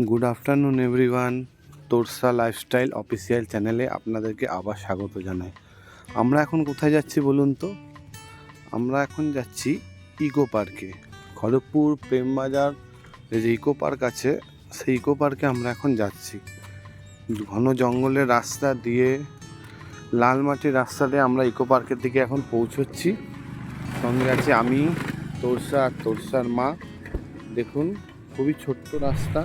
Good afternoon everyone. Torsa lifestyle official চ্যানেলে আপনাদেরকে আবার স্বাগত জানাই। আমরা এখন কোথায় যাচ্ছি বলুন তো? আমরা এখন যাচ্ছি ইকো পার্কে। খড়গপুর প্রেমবাজার যে ইকো পার্ক আছে, সেই ইকো পার্কে আমরা এখন যাচ্ছি। ঘন জঙ্গলের রাস্তা দিয়ে, লাল মাটির রাস্তা দিয়ে আমরা ইকো পার্কের দিকে এখন পৌঁছচ্ছি। সঙ্গে আছে আমি, তোরসা আর তোরসার মা। দেখুন, খুবই ছোট্ট রাস্তা।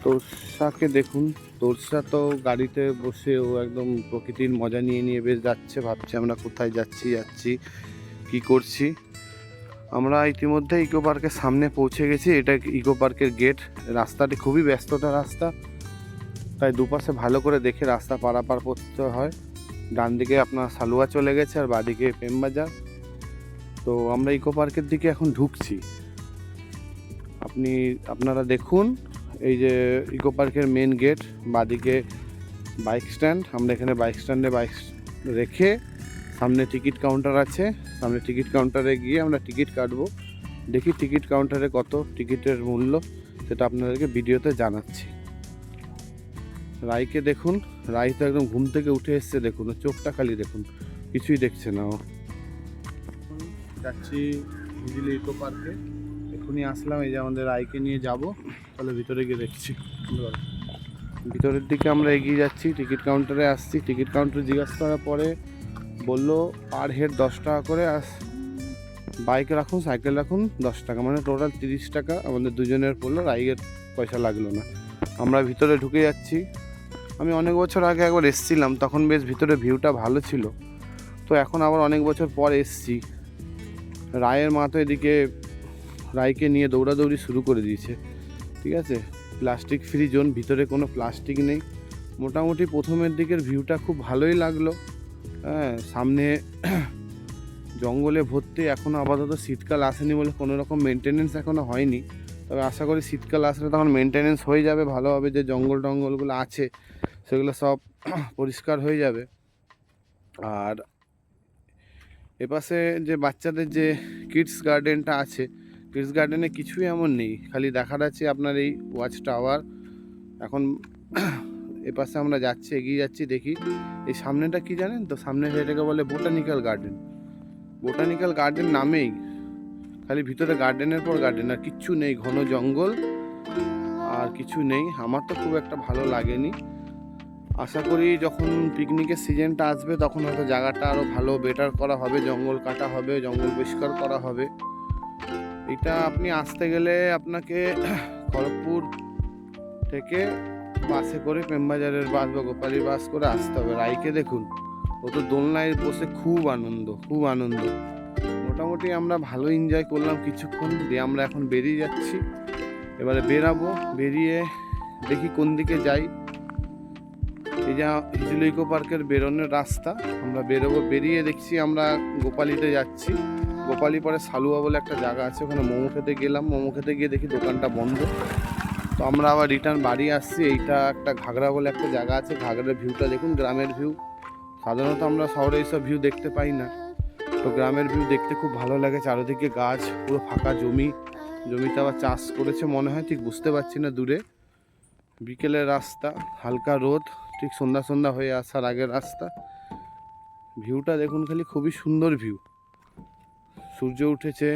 তোরসাকে দেখুন, তোরসা তো গাড়িতে বসে ও একদম প্রকৃতির মজা নিয়ে নিয়ে বেশ যাচ্ছে, ভাবছে আমরা কোথায় যাচ্ছি কি করছি। আমরা ইতিমধ্যে ইকো পার্কের সামনে পৌঁছে গেছি। এটা ইকো পার্কের গেট। রাস্তাটি খুবই ব্যস্ততা রাস্তা, তাই দুপাশে ভালো করে দেখে রাস্তা পারাপার করতে হয়। ডান দিকে আপনার সালুয়া চলে গেছে আর বাদিকে প্রেমবাজার। তো আমরা ইকো পার্কের দিকে এখন ঢুকছি। আপনারা দেখুন, এই যে ইকো পার্কের মেন গেট, বাদিকে বাইক স্ট্যান্ড। আমরা এখানে বাইক স্ট্যান্ডে বাইক রেখে সামনে টিকিট কাউন্টার আছে। সামনে টিকিট কাউন্টারে গিয়ে আমরা টিকিট কাটবো। দেখি টিকিট কাউন্টারে কত টিকিটের মূল্য, সেটা আপনাদেরকে ভিডিওতে জানাচ্ছি। রাইকে দেখুন, রাই তো একদম ঘুম থেকে উঠে এসছে। দেখুন, চোখটা খালি দেখুন, কিছুই দেখছে না ও। যাচ্ছি হিজিলি ইকো পার্কে। এখনই আসলাম, এই যে আমাদের রাইকে নিয়ে যাব। তাহলে ভিতরে গিয়ে দেখছি। ভিতরের দিকে আমরা এগিয়ে যাচ্ছি, টিকিট কাউন্টারে আসছি। টিকিট কাউন্টারে জিজ্ঞাসা করার পরে বললো পার হেড 10 টাকা করে। বাইক রাখুন, সাইকেল রাখুন 10 টাকা, মানে টোটাল 30 টাকা আমাদের দুজনের পড়লো। রাইডের পয়সা লাগলো না। আমরা ভিতরে ঢুকে যাচ্ছি। আমি অনেক বছর আগে একবার এসেছিলাম, তখন বেশ ভিতরে ভিউটা ভালো ছিল। তো এখন আবার অনেক বছর পর এসছি। রায়ের মা তো এদিকে রাইকে নিয়ে দৌড়াদৌড়ি শুরু করে দিয়েছে। ঠিক আছে, প্লাস্টিক ফ্রি জোন, ভিতরে কোনো প্লাস্টিক নেই। মোটামুটি প্রথমের দিকের ভিউটা খুব ভালোই লাগলো। হ্যাঁ, সামনে জঙ্গলে ভর্তি। এখনও আপাতত শীতকাল আসেনি বলে কোনো রকম মেনটেনেন্স এখনও হয়নি। তবে আশা করি শীতকাল আসলে তখন মেনটেনেন্স হয়ে যাবে ভালোভাবে। যে জঙ্গল টঙ্গলগুলো আছে সেগুলো সব পরিষ্কার হয়ে যাবে। আর এপাশে যে বাচ্চাদের যে কিডস গার্ডেনটা আছে, কিডস গার্ডেনে কিছুই এমন নেই, খালি দেখা যাচ্ছে আপনার এই ওয়াচ টাওয়ার। এখন এপাশে আমরা যাচ্ছি, এগিয়ে যাচ্ছি। দেখি এই সামনেটা কি জানেন তো? সামনে এটাকে বলে বোটানিক্যাল গার্ডেন। বোটানিক্যাল গার্ডেন নামেই খালি ভিতরে গার্ডেনের পর গার্ডেন, আর কিচ্ছু নেই। ঘন জঙ্গল আর কিছু নেই। আমার তো খুব একটা ভালো লাগেনি। আশা করি যখন পিকনিকের সিজনটা আসবে তখন হয়তো জায়গাটা আরও ভালো বেটার করা হবে, জঙ্গল কাটা হবে, জঙ্গল পরিষ্কার করা হবে। এটা আপনি আসতে গেলে আপনাকে খড়গপুর থেকে বাসে করে প্রেমবাজারের বাস বা গোপালীর বাস করে আসতে হবে। রাইকে দেখুন, ও তো দোলনায় বসে খুব আনন্দ। মোটামুটি আমরা ভালো এনজয় করলাম কিছুক্ষণ দিয়ে। আমরা এখন বেরিয়ে যাচ্ছি। এবারে বেরাবো, বেরিয়ে দেখি কোন দিকে যাই। এই যা হিজলি ইকো পার্কের বেরোনোর রাস্তা, আমরা বেরোবো। বেরিয়ে দেখছি আমরা গোপালীতে যাচ্ছি। গোপালী পরে সালুয়া বলে একটা জায়গা আছে, ওখানে মোমো খেতে গেলাম। মোমো খেতে গিয়ে দেখি দোকানটা বন্ধ। তো আমরা আবার রিটার্ন বাড়ি আসছি। এইটা একটা ঘাগরা বলে একটা জায়গা আছে। ঘাগরার ভিউটা দেখুন, গ্রামের ভিউ। সাধারণত আমরা শহরে এইসব ভিউ দেখতে পাই না, তো গ্রামের ভিউ দেখতে খুব ভালো লাগে। চারিদিকে গাছ, পুরো ফাঁকা জমিতে আবার চাষ করেছে মনে হয়, ঠিক বুঝতে পারছি না। দূরে বিকেলের রাস্তা, হালকা রোদ, ঠিক সন্ধ্যা হয়ে আসার আগের রাস্তা। ভিউটা দেখুন খালি, খুবই সুন্দর ভিউ। সূর্য উঠেছে,